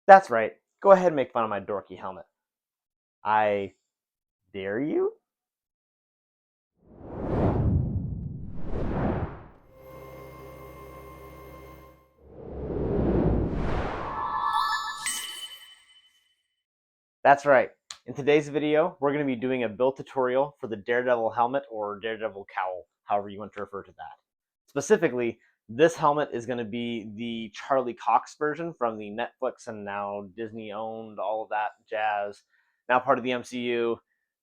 That's right. Go ahead and make fun of my dorky helmet. I dare you? That's right. In today's video, we're going to be doing a build tutorial for the Daredevil helmet or Daredevil Cowl, however you want to refer to that. Specifically, this helmet is going to be the Charlie Cox version from the Netflix and now Disney owned, all of that jazz, now part of the MCU,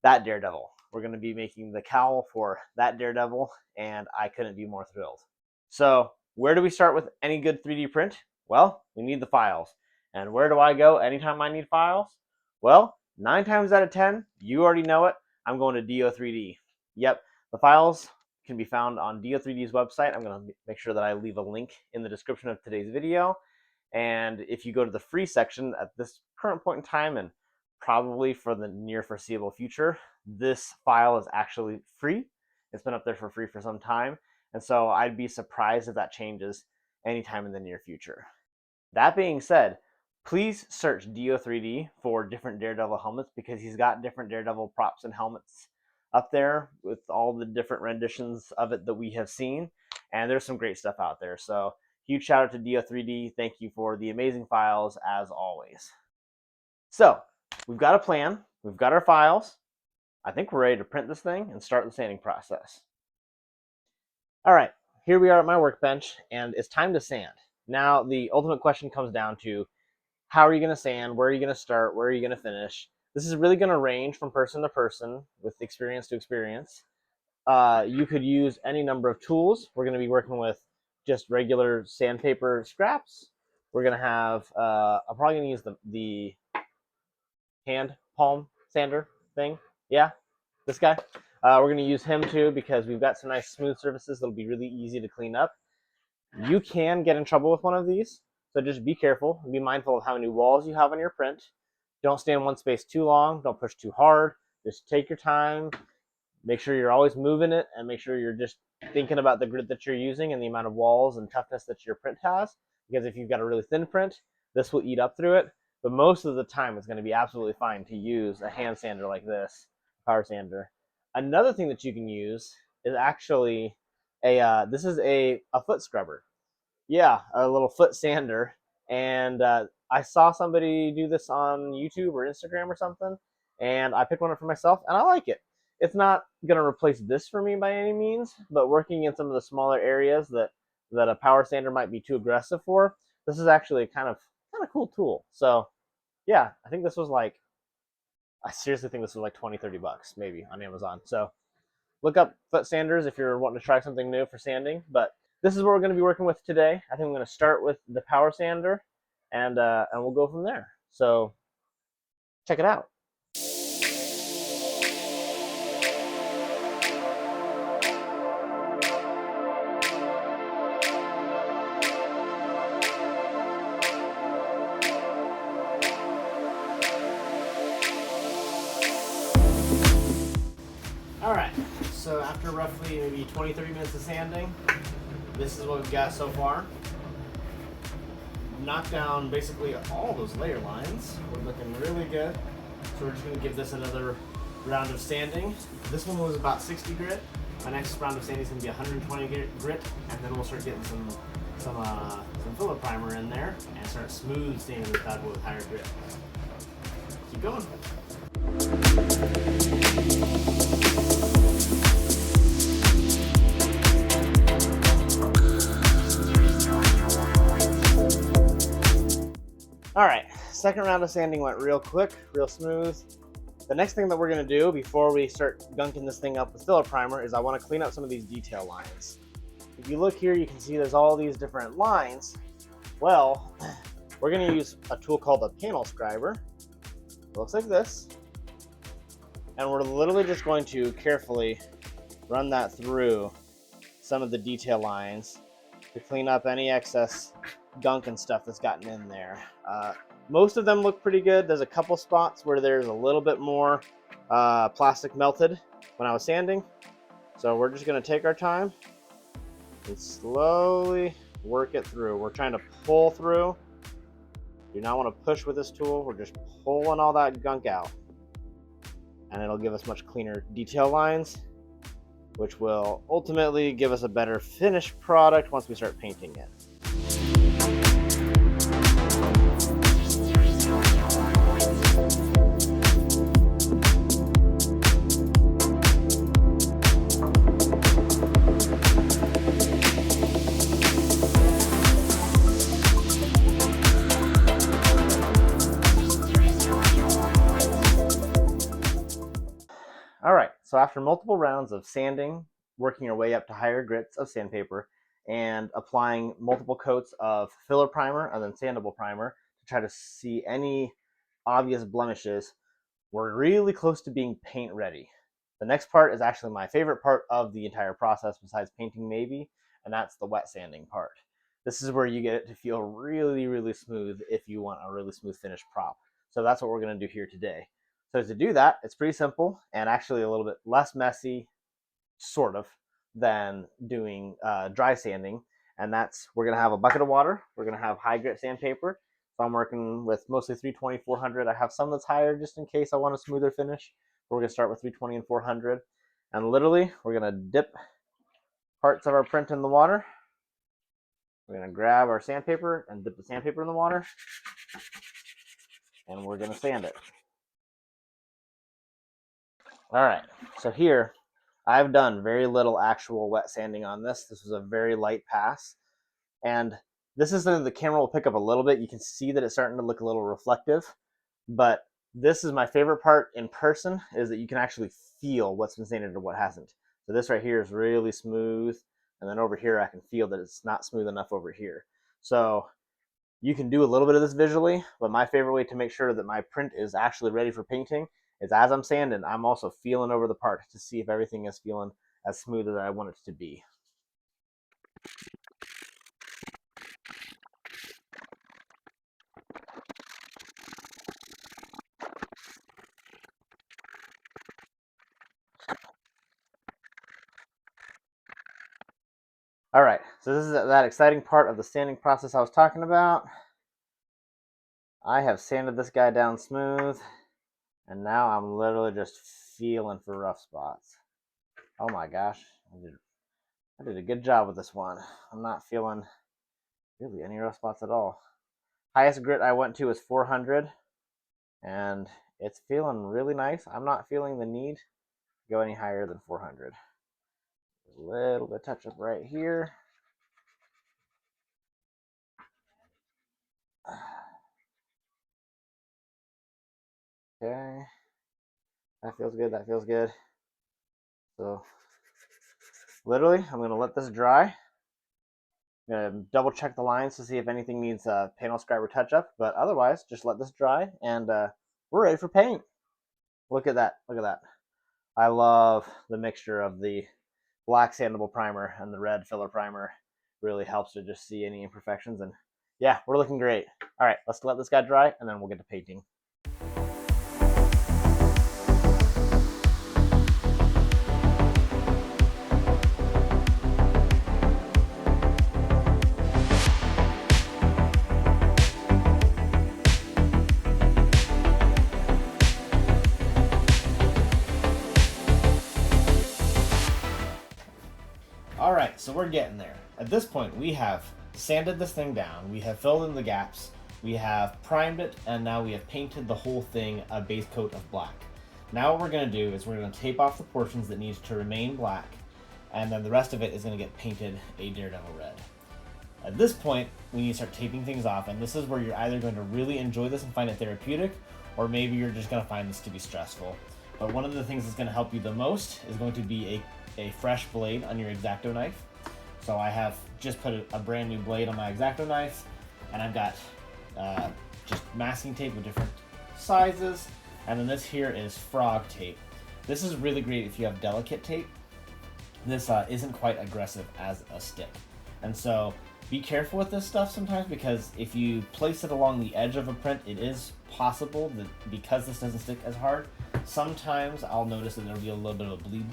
that Daredevil. We're going to be making the cowl for that Daredevil, and I couldn't be more thrilled. So, where do we start with any good 3D print? Well, we need the files. And where do I go anytime I need files? Well, 9 times out of 10, you already know it, I'm going to DO3D. Yep, the files can be found on DO3D's website. I'm going to make sure that I leave a link in the description of today's video. And if you go to the free section at this current point in time, and probably for the near foreseeable future, this file is actually free. It's been up there for free for some time. And so I'd be surprised if that changes anytime in the near future. That being said, please search DO3D for different Daredevil helmets because he's got different Daredevil props and helmets up there with all the different renditions of it that we have seen. And there's some great stuff out there. So huge shout out to DO3D. Thank you for the amazing files as always. So we've got a plan. We've got our files. I think we're ready to print this thing and start the sanding process. All right, here we are at my workbench, and it's time to sand. Now, the ultimate question comes down to how are you going to sand? Where are you going to start? Where are you going to finish? This is really going to range from person to person with experience to experience. You could use any number of tools. We're going to be working with just regular sandpaper scraps. We're going to have, I'm probably going to use the hand palm sander thing. Yeah, this guy. We're going to use him too because we've got some nice smooth surfaces that'll be really easy to clean up. You can get in trouble with one of these, so just be careful and be mindful of how many walls you have on your print. Don't stay in one space too long. Don't push too hard. Just take your time. Make sure you're always moving it and make sure you're just thinking about the grit that you're using and the amount of walls and toughness that your print has. Because if you've got a really thin print, this will eat up through it. But most of the time, it's going to be absolutely fine to use a hand sander like this, power sander. Another thing that you can use is actually this is a foot scrubber. Yeah, a little foot sander. And I saw somebody do this on YouTube or Instagram or something, and I picked one up for myself, and I like it. It's not going to replace this for me by any means, but working in some of the smaller areas that a power sander might be too aggressive for, this is actually a kind of cool tool. So yeah, I think this was like, I seriously think this was like 20-30 bucks maybe on Amazon. So look up foot sanders if you're wanting to try something new for sanding. But this is what we're going to be working with today. I think I'm going to start with the power sander, and we'll go from there. So check it out. All right, so after roughly maybe 20-30 minutes of sanding, this is what we've got so far. Knocked down basically all those layer lines. We're looking really good. So we're just going to give this another round of sanding. This one was about 60 grit. My next round of sanding is going to be 120 grit, and then we'll start getting some filler primer in there and start smooth sanding this bad boy with higher grit. Keep going. All right, second round of sanding went real quick, real smooth. The next thing that we're gonna do before we start gunking this thing up with filler primer is I wanna clean up some of these detail lines. If you look here, you can see there's all these different lines. Well, we're gonna use a tool called a panel scriber. It looks like this. And we're literally just going to carefully run that through some of the detail lines to clean up any excess gunk and stuff that's gotten in there. Most of them look pretty good. There's a couple spots where there's a little bit more plastic melted when I was sanding. So we're just going to take our time and slowly work it through. We're trying to pull through Do not want to push with this tool. We're just pulling all that gunk out. And it'll give us much cleaner detail lines, which will ultimately give us a better finished product once we start painting it. All right, so after multiple rounds of sanding, working your way up to higher grits of sandpaper, and applying multiple coats of filler primer and then sandable primer to try to see any obvious blemishes, we're really close to being paint ready. The next part is actually my favorite part of the entire process besides painting maybe, and that's the wet sanding part. This is where you get it to feel really, really smooth if you want a really smooth finished prop. So that's what we're gonna do here today. So to do that, it's pretty simple and actually a little bit less messy, sort of, than doing dry sanding. And that's, we're gonna have a bucket of water, we're gonna have high grit sandpaper. So I'm working with mostly 320, 400. I have some that's higher just in case I want a smoother finish. But we're gonna start with 320 and 400. And literally, we're gonna dip parts of our print in the water. We're gonna grab our sandpaper and dip the sandpaper in the water. And we're gonna sand it. All right, so here, I've done very little actual wet sanding on this. This was a very light pass. And this is something the camera will pick up a little bit. You can see that it's starting to look a little reflective. But this is my favorite part in person, is that you can actually feel what's been sanded and what hasn't. So this right here is really smooth. And then over here, I can feel that it's not smooth enough over here. So you can do a little bit of this visually, but my favorite way to make sure that my print is actually ready for painting is as I'm sanding, I'm also feeling over the part to see if everything is feeling as smooth as I want it to be. All right, so this is that exciting part of the sanding process I was talking about. I have sanded this guy down smooth, and now I'm literally just feeling for rough spots. Oh my gosh, I did a good job with this one. I'm not feeling really any rough spots at all. Highest grit I went to is 400, and it's feeling really nice. I'm not feeling the need to go any higher than 400. A little bit of touch up right here. Okay, that feels good, that feels good. So literally, I'm gonna let this dry. I'm gonna double check the lines to see if anything needs a panel scriber touch up, but otherwise, just let this dry and we're ready for paint. Look at that, look at that. I love the mixture of the black sandable primer and the red filler primer. Really helps to just see any imperfections, and yeah, we're looking great. All right, let's let this guy dry and then we'll get to painting. All right, so we're getting there. At this point, we have sanded this thing down, we have filled in the gaps, we have primed it, and now we have painted the whole thing a base coat of black. Now what we're gonna do is we're gonna tape off the portions that need to remain black, and then the rest of it is gonna get painted a Daredevil red. At this point, we need to start taping things off, and this is where you're either going to really enjoy this and find it therapeutic, or maybe you're just gonna find this to be stressful. But one of the things that's gonna help you the most is going to be a fresh blade on your X-Acto knife. So I have just put a brand new blade on my X-Acto knife, and I've got just masking tape with different sizes, and then this here is frog tape. This is really great if you have delicate tape. This isn't quite aggressive as a stick, and so be careful with this stuff sometimes, because if you place it along the edge of a print, it is possible that because this doesn't stick as hard, sometimes I'll notice that there'll be a little bit of a bleed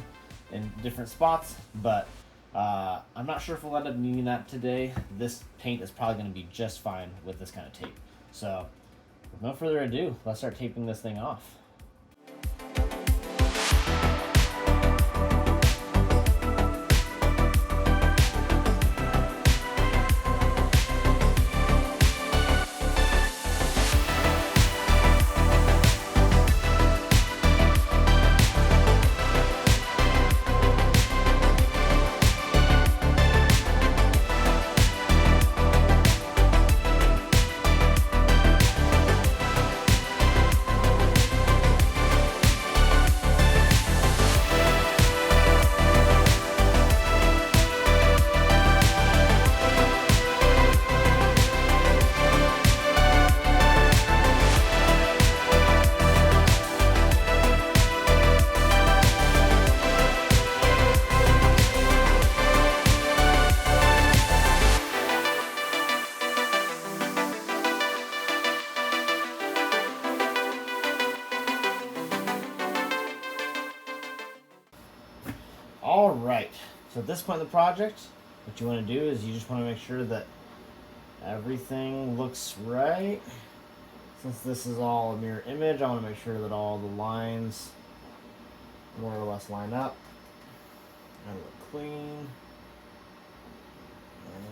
in different spots, but I'm not sure if we'll end up needing that today. This paint is probably going to be just fine with this kind of tape. So with no further ado, let's start taping this thing off. All right, so at this point in the project, what you want to do is you just want to make sure that everything looks right. Since this is all a mirror image, I want to make sure that all the lines more or less line up and look clean.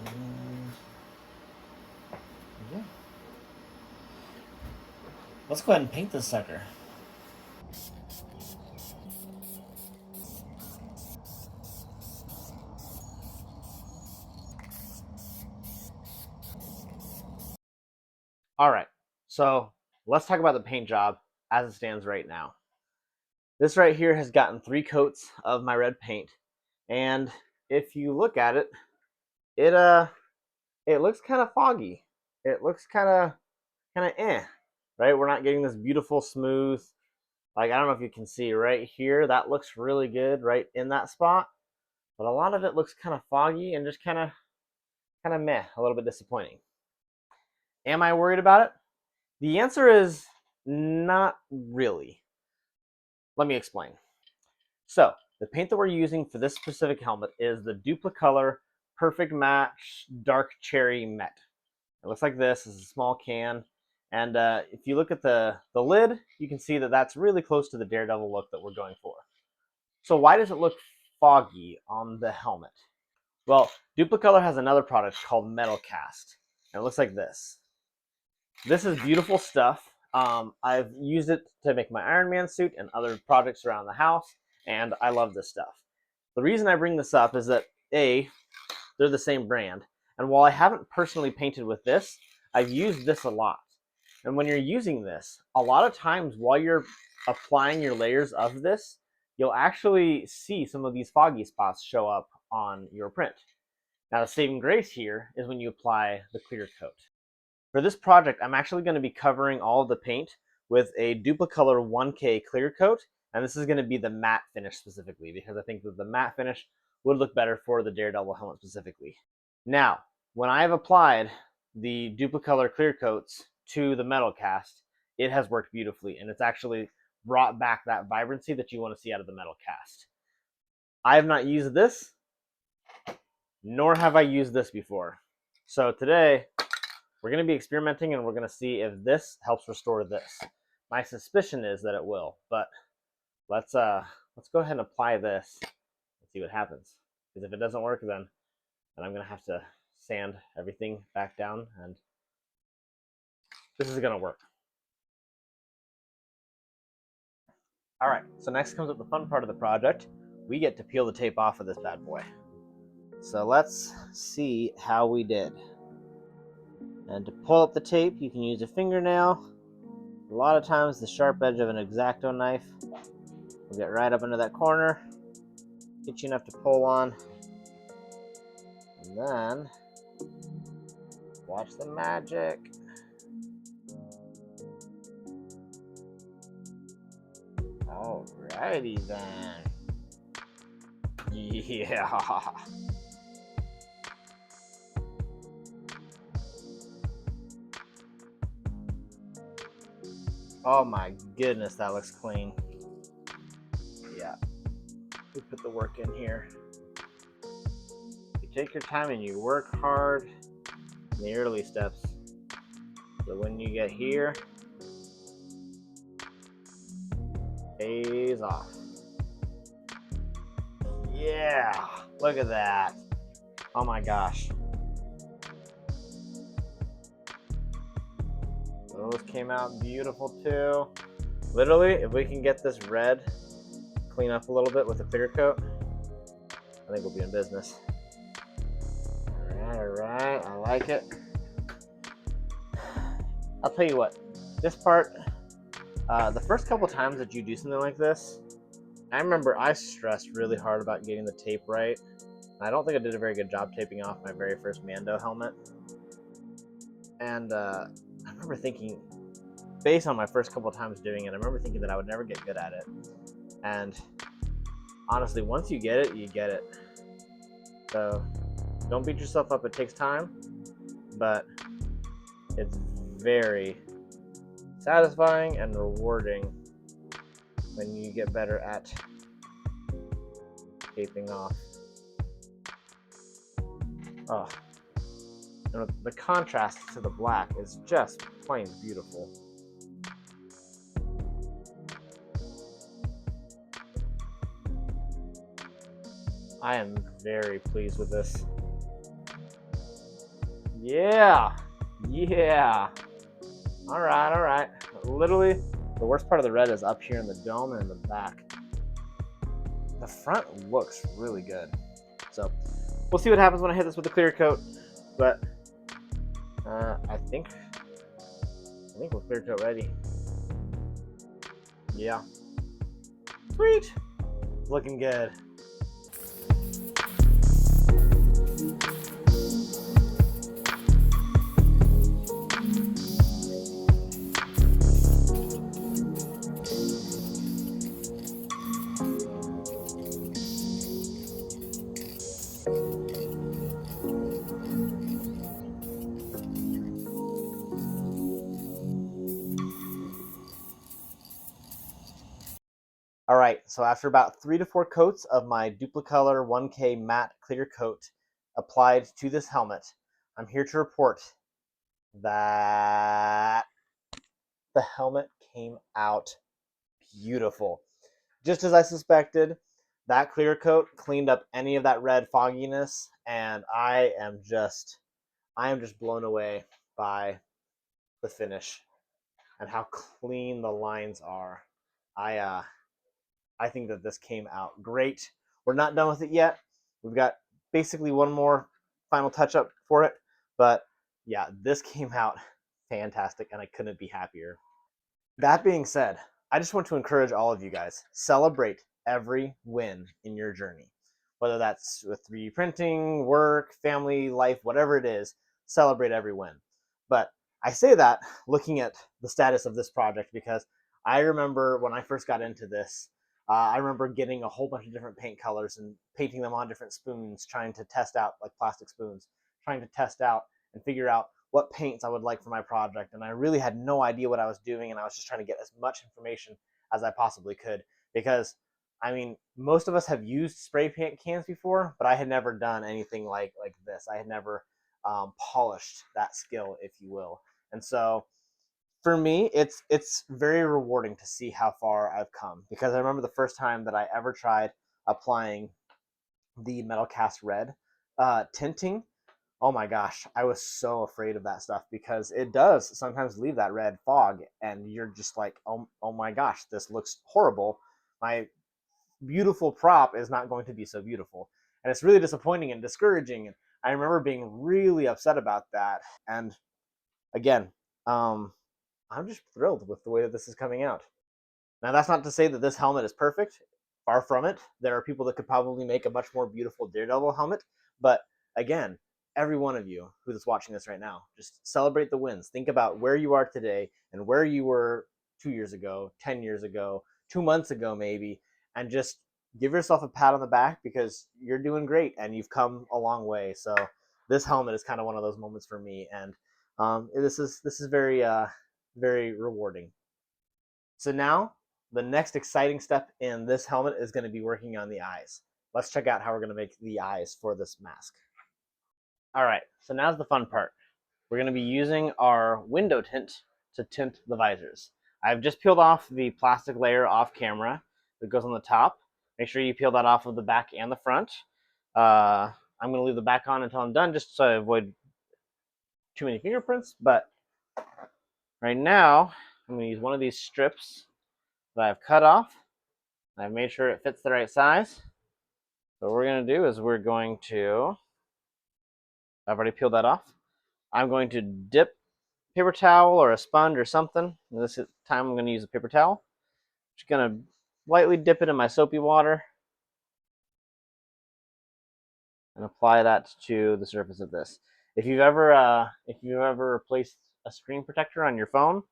And yeah. Let's go ahead and paint this sucker. All right, so let's talk about the paint job as it stands right now. This right here has gotten 3 coats of my red paint, and if you look at it, it looks kind of foggy. It looks kind of right? We're not getting this beautiful smooth, like, I don't know if you can see right here, that looks really good right in that spot, but a lot of it looks kind of foggy and just kind of meh, a little bit disappointing. Am I worried about it? The answer is not really. Let me explain. So the paint that we're using for this specific helmet is the Duplicolor Perfect Match Dark Cherry Matte. It looks like this. This is a small can. And if you look at the lid, you can see that that's really close to the Daredevil look that we're going for. So why does it look foggy on the helmet? Well, Duplicolor has another product called Metal Cast. And it looks like this. This is beautiful stuff. I've used it to make my Iron Man suit and other projects around the house, and I love this stuff. The reason I bring this up is that A, they're the same brand, and while I haven't personally painted with this, I've used this a lot. And when you're using this, a lot of times while you're applying your layers of this, you'll actually see some of these foggy spots show up on your print. Now the saving grace here is when you apply the clear coat. For this project, I'm actually going to be covering all of the paint with a Duplicolor 1K clear coat, and this is going to be the matte finish specifically, because I think that the matte finish would look better for the Daredevil helmet specifically. Now, when I've applied the Duplicolor clear coats to the metal cast, it has worked beautifully, and it's actually brought back that vibrancy that you want to see out of the metal cast. I have not used this, nor have I used this before. So today, we're going to be experimenting, and we're going to see if this helps restore this. My suspicion is that it will, but let's go ahead and apply this and see what happens. Because if it doesn't work, then I'm going to have to sand everything back down, and this is going to work. All right, so next comes up the fun part of the project. We get to peel the tape off of this bad boy. So let's see how we did. And to pull up the tape, you can use a fingernail. A lot of times the sharp edge of an X-Acto knife will get right up into that corner, get you enough to pull on, and then watch the magic. Alrighty then. Yeah. Oh my goodness, that looks clean. Yeah. We put the work in here. You take your time and you work hard in the early steps. So when you get here, pays off. Yeah, look at that. Oh my gosh. Those came out beautiful too. Literally, if we can get this red clean up a little bit with a clear coat, I think we'll be in business. All right, I like it. I'll tell you what, this part, the first couple times that you do something like this, I remember I stressed really hard about getting the tape right. I don't think I did a very good job taping off my very first Mando helmet. And I remember thinking, based on my first couple times doing it, I remember thinking that I would never get good at it. And honestly, once you get it, you get it. So don't beat yourself up. It takes time, but it's very satisfying and rewarding when you get better at taping off. Oh, and the contrast to the black is just plain beautiful. I am very pleased with this. Yeah, yeah. All right. Literally, the worst part of the red is up here in the dome and in the back. The front looks really good. So we'll see what happens when I hit this with the clear coat. But I think we're clear coat ready. Yeah. Sweet. Looking good. All right, so after about 3 to 4 coats of my Duplicolor 1K matte clear coat applied to this helmet, I'm here to report that the helmet came out beautiful. Just as I suspected, that clear coat cleaned up any of that red fogginess, and I am just blown away by the finish and how clean the lines are. I think that this came out great. We're not done with it yet. We've got basically one more final touch up for it, but yeah, this came out fantastic and I couldn't be happier. That being said, I just want to encourage all of you guys, celebrate every win in your journey. Whether that's with 3D printing, work, family, life, whatever it is, celebrate every win. But I say that looking at the status of this project because I remember when I first got into this, I remember getting a whole bunch of different paint colors and painting them on different spoons, trying to test out, like plastic spoons, trying to test out and figure out what paints I would like for my project. And I really had no idea what I was doing, and I was just trying to get as much information as I possibly could. Because, I mean, most of us have used spray paint cans before, but I had never done anything like this. I had never polished that skill, if you will. And so for me, it's very rewarding to see how far I've come, because I remember the first time that I ever tried applying the metal cast red tinting. Oh my gosh, I was so afraid of that stuff because it does sometimes leave that red fog, and you're just like, oh my gosh, this looks horrible. My beautiful prop is not going to be so beautiful, and it's really disappointing and discouraging. And I remember being really upset about that. And again, I'm just thrilled with the way that this is coming out. Now, that's not to say that this helmet is perfect. Far from it. There are people that could probably make a much more beautiful Daredevil helmet. But again, every one of you who's watching this right now, just celebrate the wins. Think about where you are today and where you were 2 years ago, 10 years ago, 2 months ago maybe, and just give yourself a pat on the back because you're doing great and you've come a long way. So this helmet is kind of one of those moments for me, and this is very rewarding. So now the next exciting step in this helmet is going to be working on the eyes. Let's check out how we're going to make the eyes for this mask. All right, so now's the fun part. we're going to be using our window tint to tint the visors. I've just peeled off the plastic layer off camera that goes on the top. Make sure you peel that off of the back and the front. I'm going to leave the back on until I'm done, just so I avoid too many fingerprints. But right now, I'm going to use one of these strips that I've cut off. I've made sure it fits the right size. So what we're going to do is we're going to, I've already peeled that off. I'm going to dip paper towel or a sponge or something. This time I'm going to use a paper towel. Just going to lightly dip it in my soapy water and apply that to the surface of this. If you've ever replaced a screen protector on your phone,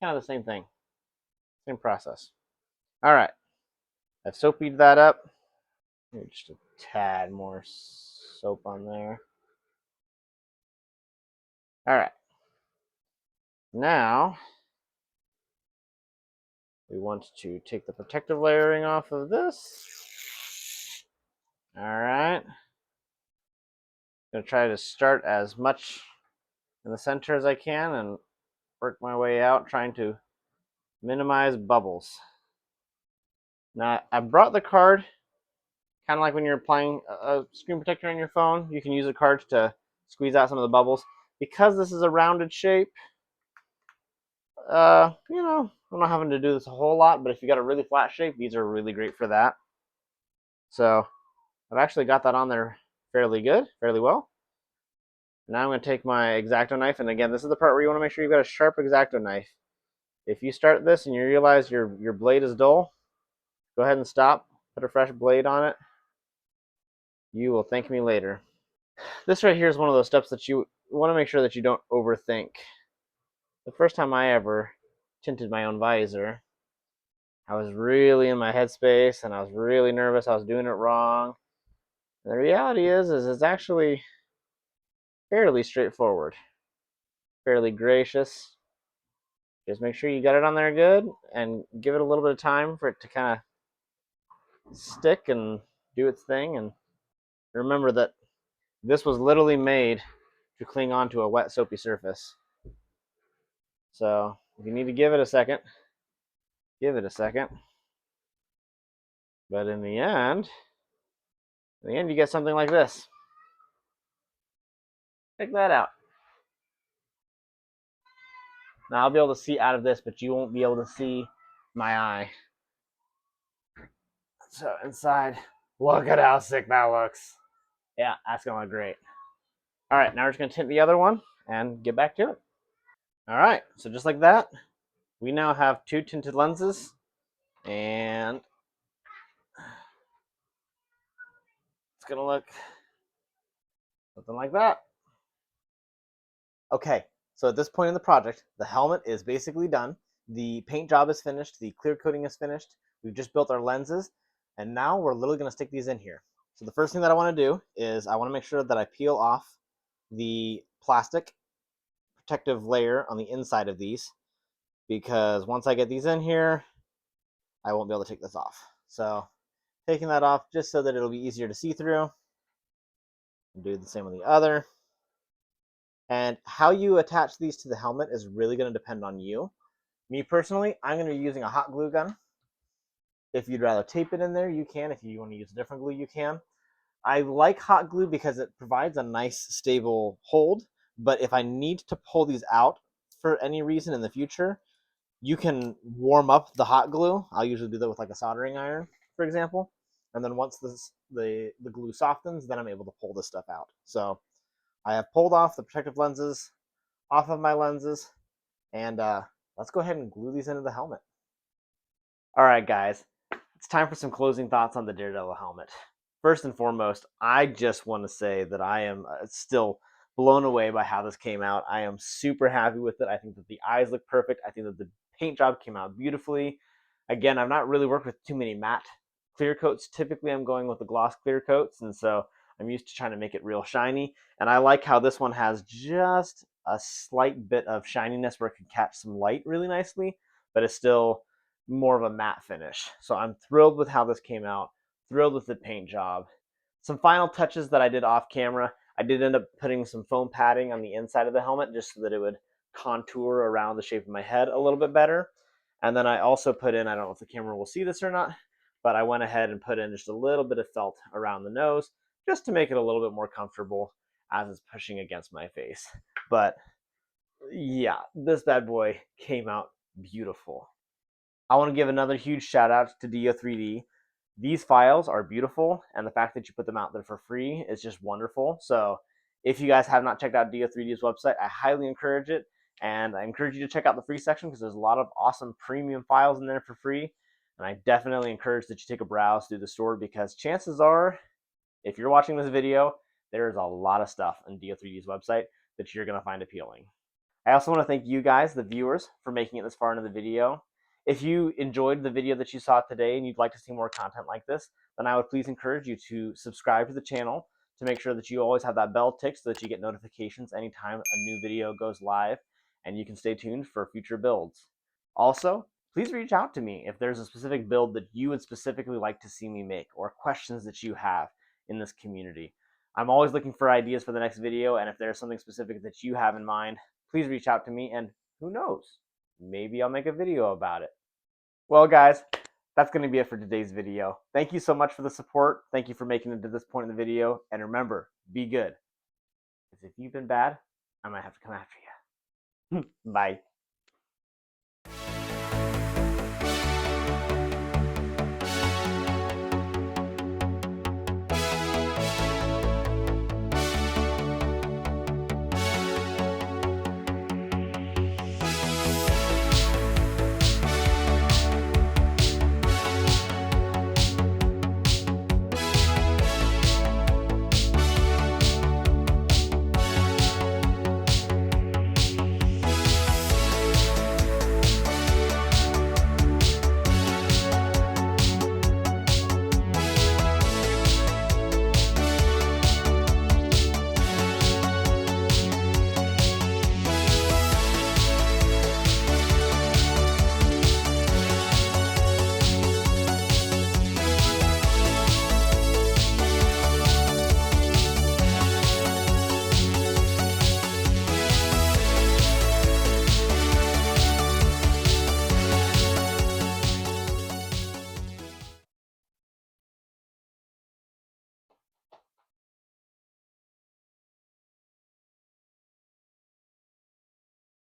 kind of the same thing, same process. All right, I've soapied that up. Maybe just a tad more soap on there. All right, now we want to take the protective layering off of this. All right, I'm gonna try to start as much in the center as I can and work my way out, trying to minimize bubbles. Now, I brought the card, kind of like when you're applying a screen protector on your phone. You can use a card to squeeze out some of the bubbles. Because this is a rounded shape, I'm not having to do this a whole lot, but if you got a really flat shape, these are really great for that. So I've actually got that on there fairly well. Now I'm going to take my X-Acto knife, and again, this is the part where you want to make sure you've got a sharp X-Acto knife. If you start this and you realize your blade is dull, go ahead and stop, put a fresh blade on it. You will thank me later. This right here is one of those steps that you want to make sure that you don't overthink. The first time I ever tinted my own visor, I was really in my headspace and I was really nervous. I was doing it wrong. And the reality is it's actually fairly straightforward, fairly gracious. Just make sure you got it on there good and give it a little bit of time for it to kind of stick and do its thing. And remember that this was literally made to cling onto a wet, soapy surface. So if you need to give it a second, give it a second. But in the end, you get something like this. Check that out. Now I'll be able to see out of this, but you won't be able to see my eye. So inside, look at how sick that looks. Yeah, that's gonna look great. All right, now we're just gonna tint the other one and get back to it. All right, so just like that, we now have two tinted lenses, and it's gonna look something like that. Okay, so at this point in the project, the helmet is basically done. The paint job is finished. The clear coating is finished. We've just built our lenses, and now we're literally going to stick these in here. So the first thing that I want to do is I want to make sure that I peel off the plastic protective layer on the inside of these, because once I get these in here, I won't be able to take this off. So taking that off just so that it'll be easier to see through. Do the same on the other. And how you attach these to the helmet is really going to depend on you. Me personally, I'm going to be using a hot glue gun. If you'd rather tape it in there, you can. If you want to use a different glue, you can. I like hot glue because it provides a nice, stable hold. But if I need to pull these out for any reason in the future, you can warm up the hot glue. I'll usually do that with like a soldering iron, for example. And then once the glue softens, then I'm able to pull this stuff out. So I have pulled off the protective lenses off of my lenses, and let's go ahead and glue these into the helmet. All right, guys, it's time for some closing thoughts on the Daredevil helmet. First and foremost, I just want to say that I am still blown away by how this came out. I am super happy with it. I think that the eyes look perfect. I think that the paint job came out beautifully. Again, I've not really worked with too many matte clear coats. Typically, I'm going with the gloss clear coats, and so I'm used to trying to make it real shiny. And I like how this one has just a slight bit of shininess where it can catch some light really nicely, but it's still more of a matte finish. So I'm thrilled with how this came out, thrilled with the paint job. Some final touches that I did off camera. I did end up putting some foam padding on the inside of the helmet just so that it would contour around the shape of my head a little bit better. And then I also put in, I don't know if the camera will see this or not, but I went ahead and put in just a little bit of felt around the nose just to make it a little bit more comfortable as it's pushing against my face. But yeah, this bad boy came out beautiful. I want to give another huge shout out to Dio3D. These files are beautiful, and the fact that you put them out there for free is just wonderful. So if you guys have not checked out Dio3D's website, I highly encourage it. And I encourage you to check out the free section because there's a lot of awesome premium files in there for free. And I definitely encourage that you take a browse through the store because chances are, if you're watching this video, there's a lot of stuff on Dio3D's website that you're going to find appealing. I also want to thank you guys, the viewers, for making it this far into the video. If you enjoyed the video that you saw today and you'd like to see more content like this, then I would please encourage you to subscribe to the channel to make sure that you always have that bell ticked so that you get notifications anytime a new video goes live, and you can stay tuned for future builds. Also, please reach out to me if there's a specific build that you would specifically like to see me make or questions that you have in this community. I'm always looking for ideas for the next video, and if there's something specific that you have in mind, please reach out to me, and who knows, maybe I'll make a video about it. Well, guys, that's going to be it for today's video. Thank you so much for the support. Thank you for making it to this point in the video. And remember, be good. Because if you've been bad, I might have to come after you. Bye.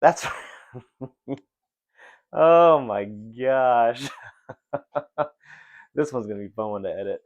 That's oh my gosh. This one's gonna be fun one to edit.